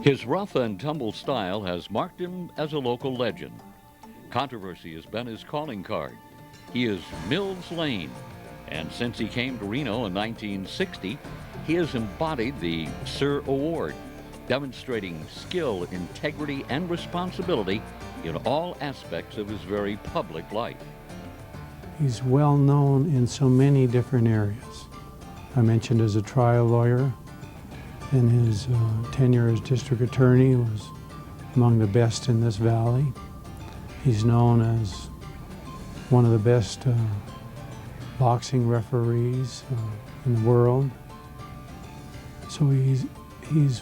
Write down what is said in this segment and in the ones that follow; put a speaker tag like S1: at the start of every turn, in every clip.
S1: His rough and tumble style has marked him as a local legend. Controversy has been his calling card. He is Mills Lane, and since he came to Reno in 1960, he has embodied the Sir Award, demonstrating skill, integrity, and responsibility in all aspects of his very public life.
S2: He's well known in so many different areas. I mentioned as a trial lawyer. In his tenure as district attorney, was among the best in this valley. He's known as one of the best boxing referees in the world. So he's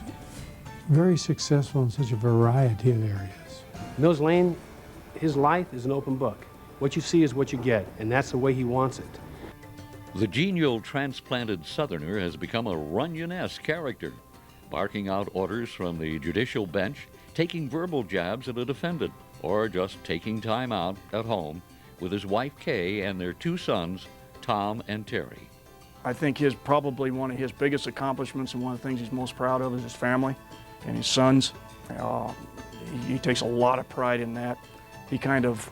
S2: very successful in such a variety of areas.
S3: Mills Lane, his life is an open book. What you see is what you get, and that's the way he wants it.
S1: The genial transplanted Southerner has become a Runyon-esque character, barking out orders from the judicial bench, taking verbal jabs at a defendant, or just taking time out at home with his wife Kay and their two sons, Tom and Terry.
S4: I think probably one of his biggest accomplishments and one of the things he's most proud of is his family and his sons. He takes a lot of pride in that. He kind of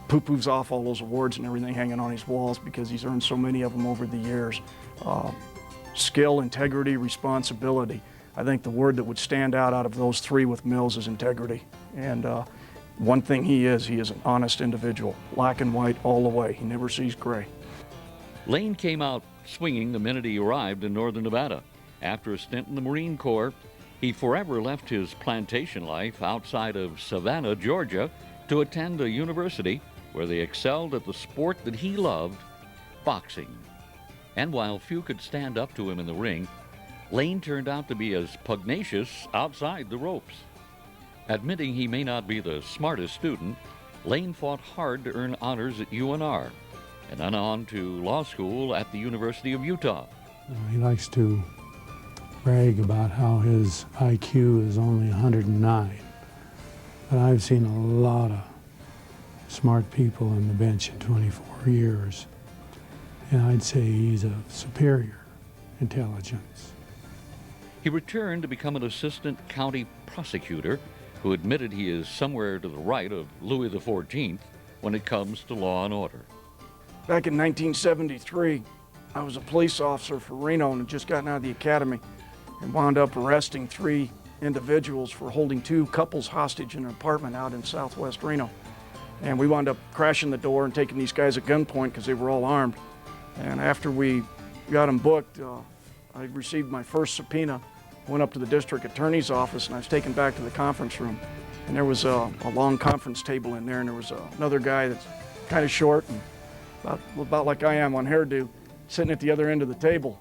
S4: poo-poos off all those awards and everything hanging on his walls because he's earned so many of them over the years. Skill, integrity, responsibility. I think the word that would stand out of those three with Mills is integrity. And one thing he is an honest individual, black and white all the way. He never sees gray.
S1: Lane came out swinging the minute he arrived in northern Nevada. After a stint in the Marine Corps, he forever left his plantation life outside of Savannah, Georgia, to attend a university where they excelled at the sport that he loved, boxing. And while few could stand up to him in the ring, Lane turned out to be as pugnacious outside the ropes. Admitting he may not be the smartest student, Lane fought hard to earn honors at UNR and then on to law school at the University of Utah.
S2: He likes to brag about how his IQ is only 109. But I've seen a lot of smart people on the bench in 24 years. And I'd say he's of superior intelligence.
S1: He returned to become an assistant county prosecutor who admitted he is somewhere to the right of Louis XIV when it comes to law and order.
S4: Back in 1973, I was a police officer for Reno and had just gotten out of the academy and wound up arresting 3 individuals for holding 2 couples hostage in an apartment out in southwest Reno. And we wound up crashing the door and taking these guys at gunpoint because they were all armed. And after we got them booked, I received my first subpoena, went up to the district attorney's office, and I was taken back to the conference room. And there was a long conference table in there, and there was another guy that's kind of short and about like I am on hairdo, sitting at the other end of the table.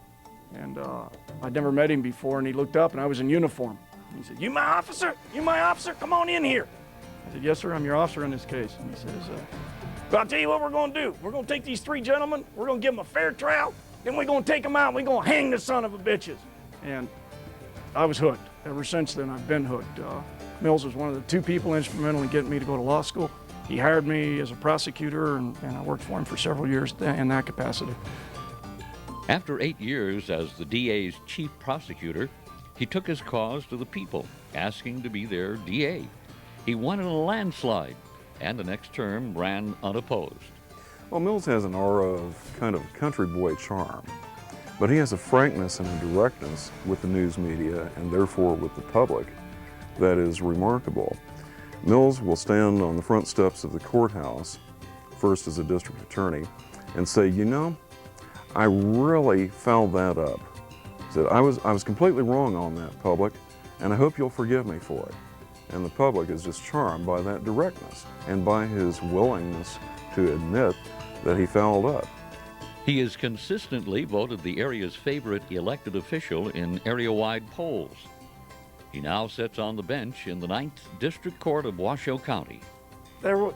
S4: And I'd never met him before, and he looked up, and I was in uniform. And he said, "You my officer? You my officer? Come on in here." I said, "Yes, sir, I'm your officer in this case." And he says, "Well, I'll tell you what we're going to do. We're going to take these 3 gentlemen, we're going to give them a fair trial, then we're going to take them out, and we're going to hang the son of a bitches." And I was hooked. Ever since then, I've been hooked. Mills was one of the 2 people instrumental in getting me to go to law school. He hired me as a prosecutor, and I worked for him for several years in that capacity.
S1: After 8 years as the DA's chief prosecutor, he took his cause to the people, asking to be their DA. He won in a landslide, and the next term ran unopposed.
S5: Well, Mills has an aura of kind of country boy charm, but he has a frankness and a directness with the news media and therefore with the public that is remarkable. Mills will stand on the front steps of the courthouse, first as a district attorney, and say, "You know, I really fouled that up. Said, I was completely wrong on that, public, and I hope you'll forgive me for it." And the public is just charmed by that directness and by his willingness to admit that he fouled up.
S1: He is consistently voted the area's favorite elected official in area-wide polls. He now sits on the bench in the 9th District Court of Washoe County.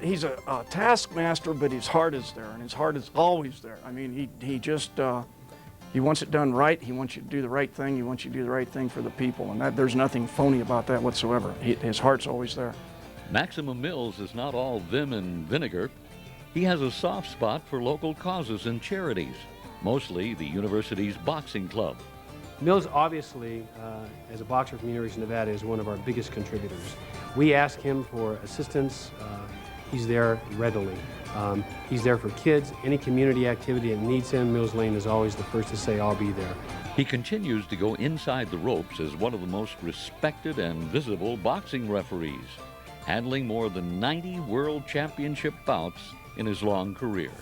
S4: He's a taskmaster, but his heart is there, and his heart is always there. I mean, he wants it done right. He wants you to do the right thing. He wants you to do the right thing for the people, and there's nothing phony about that whatsoever. His heart's always there.
S1: Maximum Mills is not all vim and vinegar. He has a soft spot for local causes and charities, mostly the university's boxing club.
S3: Mills, obviously, as a boxer from the University of Nevada, is one of our biggest contributors. We ask him for assistance. He's there readily. He's there for kids. Any community activity that needs him, Mills Lane is always the first to say, "I'll be there."
S1: He continues to go inside the ropes as one of the most respected and visible boxing referees, handling more than 90 world championship bouts in his long career.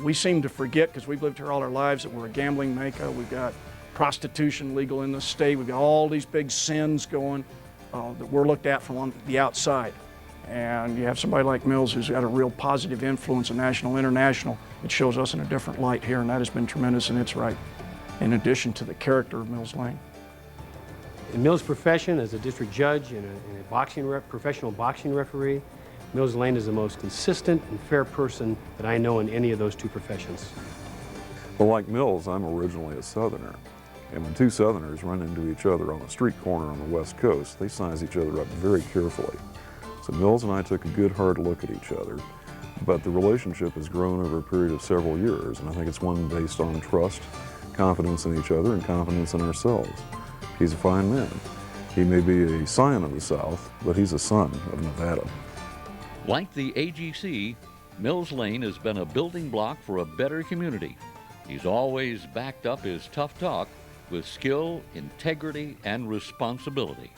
S4: We seem to forget, because we've lived here all our lives, that we're a gambling mecca. We've got prostitution legal in the state. We've got all these big sins going that we're looked at from on the outside. And you have somebody like Mills who's got a real positive influence in national, international. It shows us in a different light here, and that has been tremendous, and it's right, in addition to the character of Mills Lane.
S3: In Mills' profession as a district judge and a professional boxing referee, Mills Lane is the most consistent and fair person that I know in any of those two professions.
S5: Well, like Mills, I'm originally a Southerner. And when two Southerners run into each other on a street corner on the West Coast, they size each other up very carefully. So Mills and I took a good hard look at each other, but the relationship has grown over a period of several years, and I think it's one based on trust, confidence in each other, and confidence in ourselves. He's a fine man. He may be a scion of the South, but he's a son of Nevada.
S1: Like the AGC, Mills Lane has been a building block for a better community. He's always backed up his tough talk with skill, integrity, and responsibility.